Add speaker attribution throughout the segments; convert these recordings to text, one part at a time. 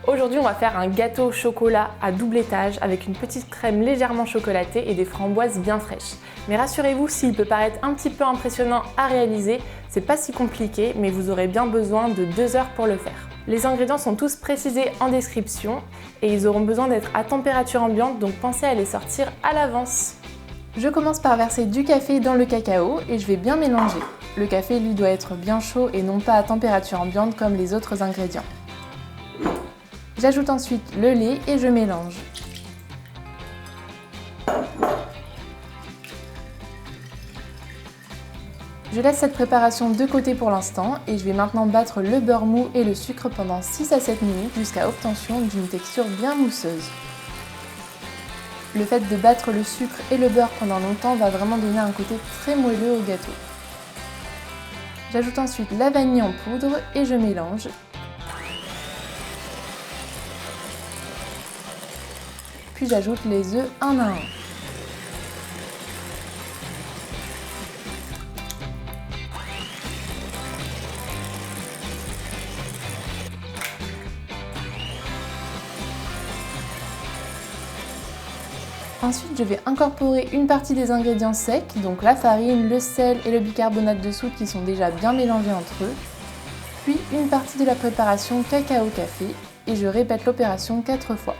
Speaker 1: Aujourd'hui, on va faire un gâteau au chocolat à double étage avec une petite crème légèrement chocolatée et des framboises bien fraîches. Mais rassurez-vous, s'il peut paraître un petit peu impressionnant à réaliser, c'est pas si compliqué, mais vous aurez bien besoin de 2 heures pour le faire. Les ingrédients sont tous précisés en description et ils auront besoin d'être à température ambiante, donc pensez à les sortir à l'avance. Je commence par verser du café dans le cacao et je vais bien mélanger. Le café, lui, doit être bien chaud et non pas à température ambiante comme les autres ingrédients. J'ajoute ensuite le lait et je mélange. Je laisse cette préparation de côté pour l'instant et je vais maintenant battre le beurre mou et le sucre pendant 6 à 7 minutes jusqu'à obtention d'une texture bien mousseuse. Le fait de battre le sucre et le beurre pendant longtemps va vraiment donner un côté très moelleux au gâteau. J'ajoute ensuite la vanille en poudre et je mélange. Puis j'ajoute les œufs un à un. Ensuite, je vais incorporer une partie des ingrédients secs, donc la farine, le sel et le bicarbonate de soude qui sont déjà bien mélangés entre eux, puis une partie de la préparation cacao-café et je répète l'opération 4 fois.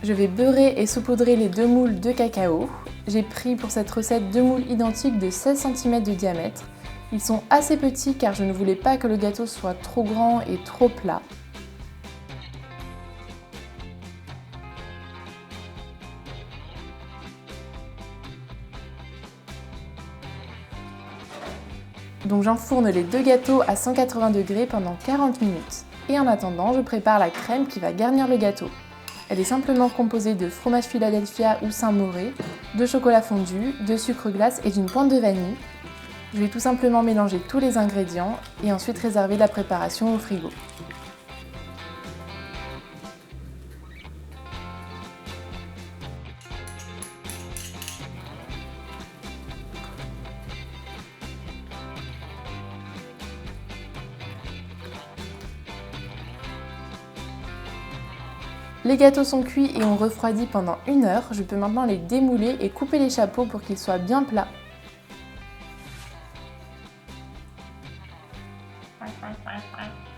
Speaker 1: Je vais beurrer et saupoudrer les 2 moules de cacao. J'ai pris pour cette recette 2 moules identiques de 16 cm de diamètre. Ils sont assez petits car je ne voulais pas que le gâteau soit trop grand et trop plat. Donc j'enfourne les 2 gâteaux à 180 degrés pendant 40 minutes. Et en attendant, je prépare la crème qui va garnir le gâteau. Elle est simplement composée de fromage Philadelphia ou Saint-Mauré, de chocolat fondu, de sucre glace et d'une pointe de vanille. Je vais tout simplement mélanger tous les ingrédients et ensuite réserver la préparation au frigo. Les gâteaux sont cuits et ont refroidi pendant 1 heure. Je peux maintenant les démouler et couper les chapeaux pour qu'ils soient bien plats.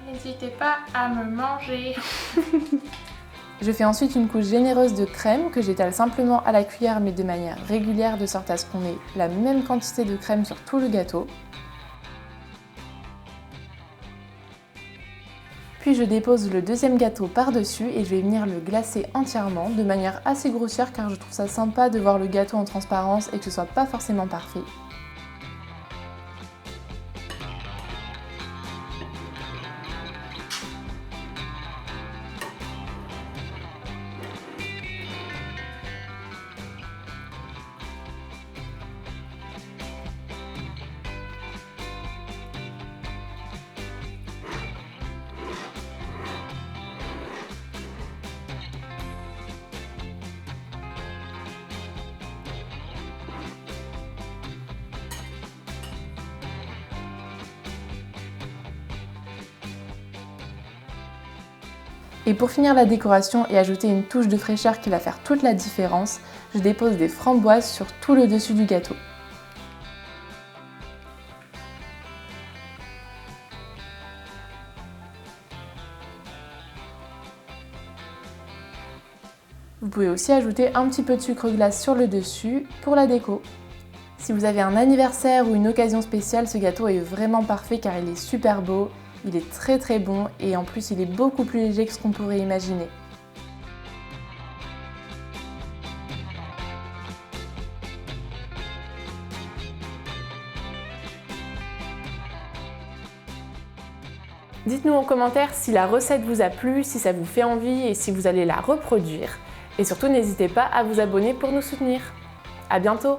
Speaker 2: N'hésitez pas à me manger.
Speaker 1: Je fais ensuite une couche généreuse de crème que j'étale simplement à la cuillère mais de manière régulière de sorte à ce qu'on ait la même quantité de crème sur tout le gâteau. Puis je dépose le deuxième gâteau par-dessus et je vais venir le glacer entièrement de manière assez grossière car je trouve ça sympa de voir le gâteau en transparence et que ce soit pas forcément parfait. Et pour finir la décoration et ajouter une touche de fraîcheur qui va faire toute la différence, je dépose des framboises sur tout le dessus du gâteau. Vous pouvez aussi ajouter un petit peu de sucre glace sur le dessus pour la déco. Si vous avez un anniversaire ou une occasion spéciale, ce gâteau est vraiment parfait car il est super beau, il est très bon et en plus il est beaucoup plus léger que ce qu'on pourrait imaginer. Dites-nous en commentaire si la recette vous a plu, si ça vous fait envie et si vous allez la reproduire. Et surtout, n'hésitez pas à vous abonner pour nous soutenir. À bientôt!